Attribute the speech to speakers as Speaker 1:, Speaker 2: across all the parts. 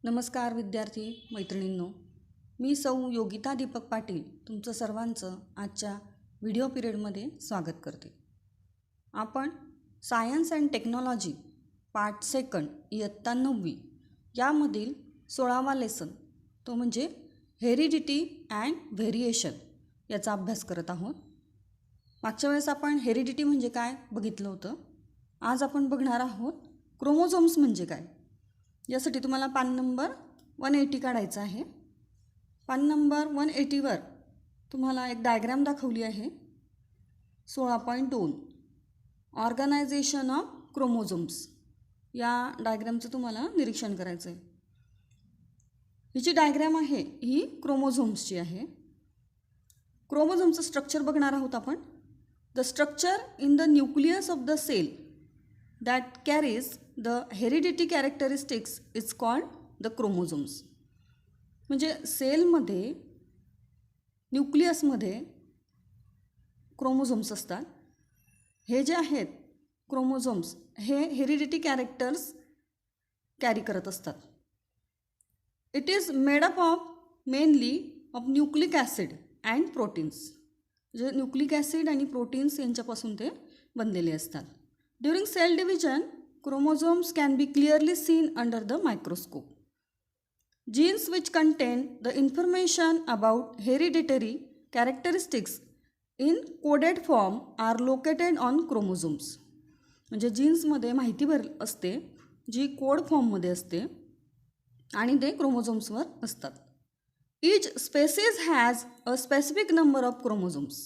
Speaker 1: नमस्कार विद्यार्थी मैत्रिणींनो, मी सौ योगिता दीपक पाटील तुमचं सर्वांचं आजच्या व्हिडिओ पिरियडमध्ये स्वागत करते. आपण science and technology part second इयत्ता 9वी यामधील 16वा लेसन तो म्हणजे हेरिडिटी अँड व्हेरिएशन याचा अभ्यास करत आहोत. मागच्या वेळेस आपण हेरिडिटी म्हणजे काय बघितलं होतं. आज आपण बघणार आहोत क्रोमोझोम्स म्हणजे काय. यासाठी तुम्हाला पान नंबर 180 काढायचा आहे. पान नंबर 180वर तुम्हाला एक डायग्राम दाखवली आहे. 16.2 ऑर्गनायझेशन ऑफ क्रोमोझोम्स या डायग्रामचं तुम्हाला निरीक्षण करायचं आहे. ही जी डायग्राम आहे ही क्रोमोझोम्सची आहे. क्रोमोझोमचं स्ट्रक्चर बघणार आहोत आपण. The structure in the nucleus of the cell that carries the heredity characteristics is called the chromosomes. म्हणजे सेलमध्ये न्यूक्लियसमध्ये क्रोमोझोम्स असतात. हे जे आहेत क्रोमोझोम्स हे हेरिडिटी कॅरेक्टर्स कॅरी करत असतात. It is made up of mainly of nucleic acid and proteins. म्हणजे न्यूक्लिक ॲसिड आणि प्रोटीन्स यांच्यापासून ते बनलेले असतात. During cell division, chromosomes can be clearly seen under the microscope. Genes which contain the information about hereditary characteristics in coded form are located on chromosomes. म्हणजे जीन्समध्ये माहिती असते जी कोड फॉर्ममध्ये असते आणि ते क्रोमोझोम्सवर असतात. Each species has a specific number of chromosomes.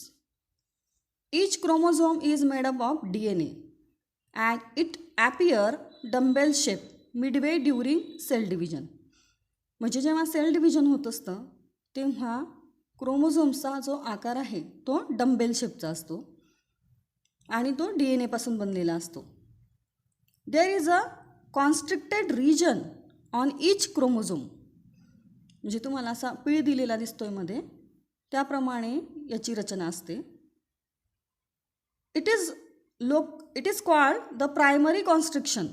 Speaker 1: Each chromosome is made up of DNA. And it appear dumbbell shape midway during cell division. म्हणजे जेव्हा सेल डिव्हिजन होत असतं तेव्हा क्रोमोझोम्सचा जो आकार आहे तो डम्बेल शेपचा असतो आणि तो DNA पासून बनलेला असतो. There is a constricted region on each chromosome. म्हणजे तुम्हाला असा पिळ दिलेला दिसतोय मध्ये त्याप्रमाणे याची रचना असते. It is called the primary constriction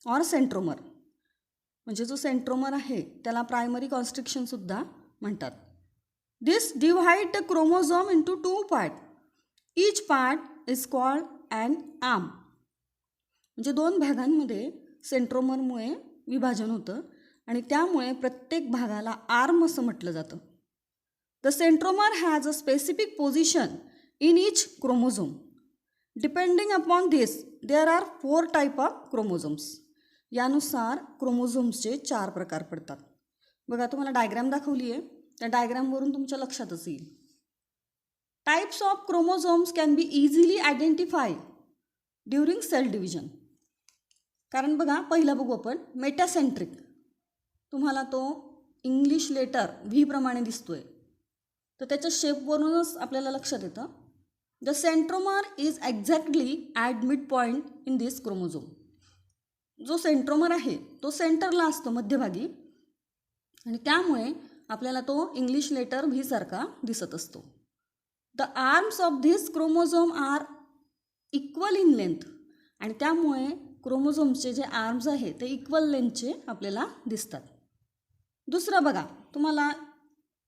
Speaker 1: or centromer. म्हणजे जो सेंट्रोमर आहे त्याला प्रायमरी कॉन्स्ट्रिक्शन सुद्धा म्हणतात. This divide the chromosome into 2 part. Each part is called an arm. म्हणजे 2 भागांमध्ये सेंट्रोमरमुळे विभाजन होतं आणि त्यामुळे प्रत्येक भागाला आर्म असं म्हटलं जातं. The centromere has a specific position in each chromosome. Depending upon this, there are 4 type of chromosomes. यानुसार क्रोमोझोम्सचे 4 प्रकार पडतात. बघा तुम्हाला डायग्राम दाखवली आहे त्या डायग्रामवरून तुमच्या लक्षातच येईल. Types of chromosomes can be easily identify during cell division. कारण बघा पहिला बघू आपण मेटासेंट्रिक. तुम्हाला तो इंग्लिश लेटर व्ही प्रमाणे दिसतोय तर त्याच्या शेपवरूनच आपल्याला लक्षात येतं. The centromer is exactly at midpoint in this chromosome. जो सेंट्रोमर आहे तो सेंटरला असतो मध्यभागी आणि त्यामुळे आपल्याला तो इंग्लिश लेटर व्ही सारखा दिसत असतो. The arms of this chromosome are equal in length. आणि त्यामुळे क्रोमोझोम्सचे जे आर्म्स आहे ते इक्वल लेंथचे आपल्याला दिसतात. दुसरं बघा तुम्हाला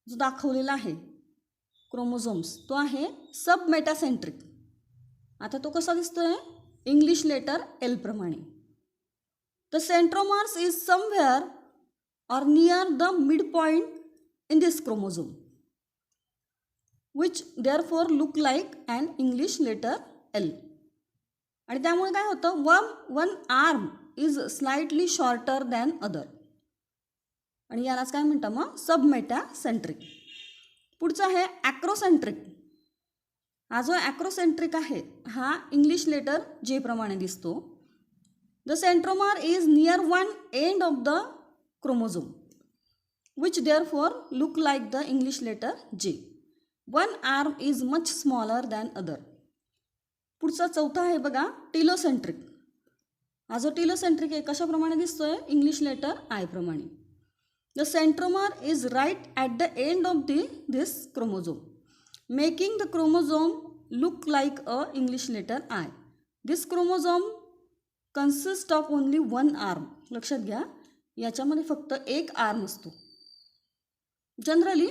Speaker 1: जो दाखवलेला आहे क्रोमोझोम्स तो आहे सब मेटासेंट्रिक. आता तो कसा दिसतोय इंग्लिश लेटर एल प्रमाणे. The centromeres is somewhere or near the mid point in this chromosome which therefore look like an English letter L. आणि त्यामुळे काय होतं one arm is slightly shorter than other आणि यालाच काय म्हणतात मग सब मेटासेंट्रिक. पुढचा आहे ॲक्रोसेंट्रिक. हा जो ॲक्रोसेंट्रिक आहे हा इंग्लिश लेटर जे प्रमाणे दिसतो. The centromere is near one end of the chromosome which therefore look like the English letter J. One arm is much smaller than other. पुढचा चौथा आहे बघा टिलोसेंट्रिक. हा जो टिलोसेंट्रिक आहे कशाप्रमाणे दिसतोय इंग्लिश लेटर आय प्रमाणे. The centromer is right at the end of this chromosome, making the chromosome look like a English letter I. This chromosome consists of only one arm. लक्षात घ्या याच्यामध्ये फक्त एक आर्म असतो. Generally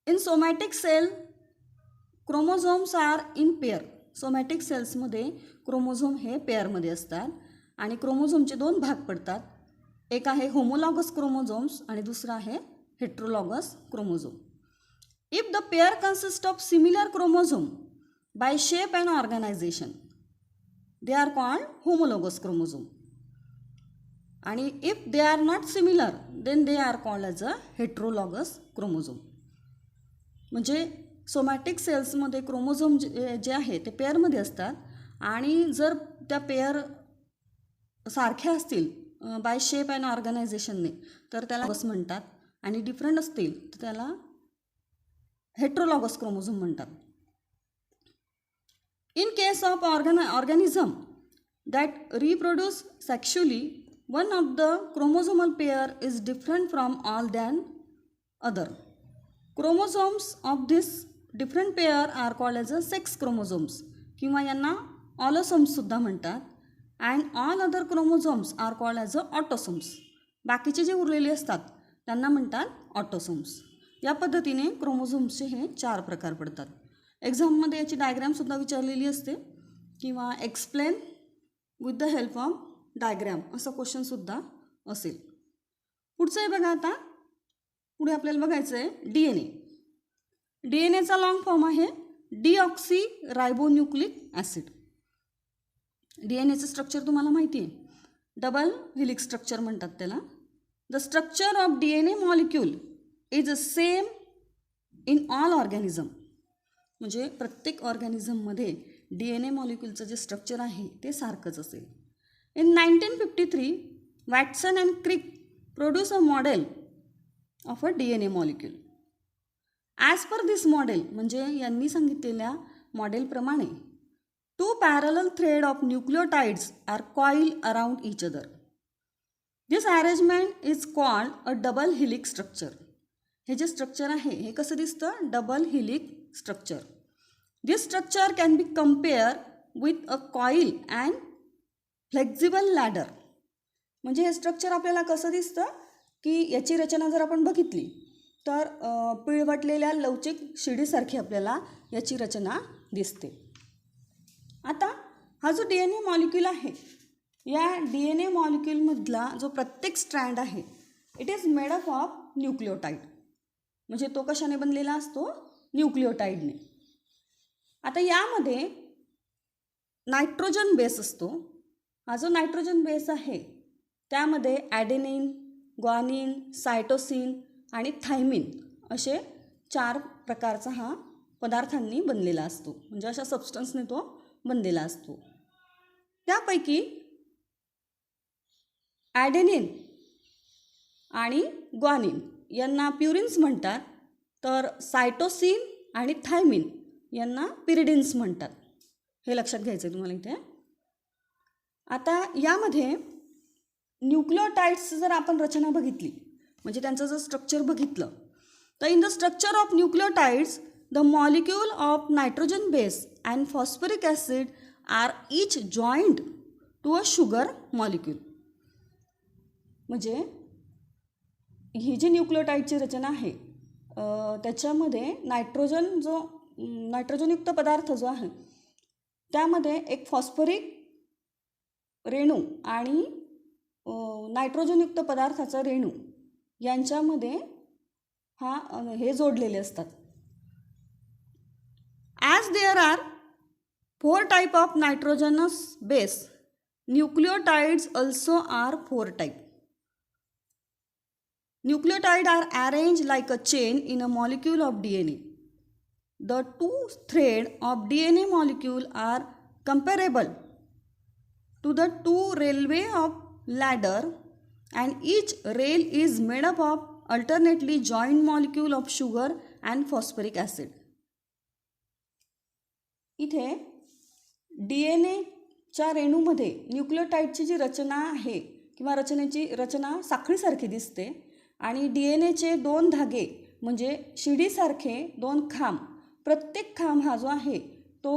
Speaker 1: in somatic cell chromosomes are in pair. Somatic सेल्समध्ये chromosome हे पेअरमध्ये असतात आणि क्रोमोझोमचे दोन भाग पडतात. एक आहे होमोलॉगस क्रोमोझोम्स आणि दुसरा आहे heterologous chromosome. If the pair consist of similar chromosome by shape and organisation they are called homologous chromosome. आणि if they are not similar then they are called as a heterologous chromosome. म्हणजे somatic सेल्समध्ये chromosome जे आहे ते पेअरमध्ये असतात आणि जर त्या पेअर सारख्या असतील बाय शेप अँड ऑर्गनायझेशनने तर त्याला लॉगस म्हणतात आणि डिफरंट असतील तर त्याला हेट्रोलॉगस क्रोमोझोम म्हणतात. In case of organism that reproduce sexually one of the chromosomal pair is different from all than other. Chromosomes of this different pair are called as a sex chromosomes किंवा यांना ऑलोसोम्स सुद्धा म्हणतात. and all other chromosomes are called as a autosomes. बाकीचे जे उरलेले असतात त्यांना म्हणतात ऑटोसोम्स. या पद्धतीने क्रोमोझोम्सचे हे 4 प्रकार पडतात. एक्झाममध्ये याची डायग्रॅमसुद्धा विचारलेली असते किंवा explain with the help of diagram असं क्वेश्चनसुद्धा असेल. पुढचं आहे बघा. आता पुढे आपल्याला बघायचं आहे DNA. DNAचा लॉंग फॉर्म आहे डिऑक्सी रायबोन्यूक्लिक ॲसिड. DNAचं स्ट्रक्चर तुम्हाला माहिती आहे, डबल हेलिक्स स्ट्रक्चर म्हणतात त्याला. The structure of DNA molecule is same in all organism. म्हणजे प्रत्येक ऑर्गॅनिझममध्ये DNA मॉलिक्यूलचं जे स्ट्रक्चर आहे ते सारखंच असेल. In 1953, Watson and Crick produced a model of a DNA molecule. As per this model, म्हणजे यांनी सांगितलेल्या मॉडेलप्रमाणे 2 parallel threads of nucleotides are coiled around each other. This arrangement is called a double helix structure. हे जे structure आहे हे कसं दिसतं? Double helix structure. This structure can be compared with a coil and flexible ladder. म्हणजे हे structure आपल्याला कसं दिसतं की याची रचना जर आपण बघितली तर पिळवटलेल्या लवचिक शिडीसारखी आपल्याला याची रचना दिसते. आता हा जो DNA मॉलिक्यूल आहे या DNA मॉलिक्यूलमधला जो प्रत्येक स्ट्रँड आहे it is made up of nucleotide. म्हणजे तो कशाने बनलेला असतो? न्यूक्लिओटाईडने. आता यामध्ये नायट्रोजन बेस असतो. हा जो नायट्रोजन बेस आहे त्यामध्ये ॲडेनिन, ग्वानिन, सायटोसिन आणि थायमिन असे 4 प्रकारचा हा पदार्थांनी बनलेला असतो. म्हणजे अशा सबस्टन्सने तो बनलेला असतो. त्यापैकी ॲडेनिन आणि ग्वानिन यांना प्युरिन्स म्हणतात, तर सायटोसिन आणि थायमिन यांना पिरिडिन्स म्हणतात. हे लक्षात घ्यायचं आहे तुम्हाला इथे. आता यामध्ये न्यूक्लिओटाइड्स जर आपण रचना बघितली म्हणजे त्यांचं जर स्ट्रक्चर बघितलं तर in the structure of nucleotides the molecule of nitrogen base and phosphoric acid are each joined to a sugar molecule. म्हणजे ही जी न्यूक्लिओटाइडची रचना आहे त्याच्यामध्ये नायट्रोजनयुक्त पदार्थ जो आहे त्यामध्ये एक फॉस्फरिक रेणू आणि नायट्रोजनयुक्त पदार्थाचा रेणू यांच्यामध्ये हे जोडलेले असतात. As there are 4 type of nitrogenous base nucleotides also are 4 type. Nucleotide are arrange like a chain in a molecule of DNA. The 2 threads of DNA molecule are comparable to the 2 railway of ladder and each rail is made up of alternately joined molecule of sugar and phosphoric acid. इथे DNAच्या रेणूमध्ये न्यूक्लिओटाइडची जी रचना आहे किंवा रचना साखळीसारखी दिसते आणि DNAचे 2 धागे म्हणजे शिडीसारखे 2 खांब, प्रत्येक खांब हा जो आहे तो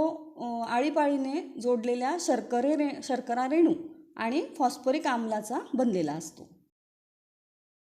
Speaker 1: आळीपाळीने जोडलेल्या शर्करा रेणू आणि फॉस्फरिक आम्लाचा बनलेला असतो.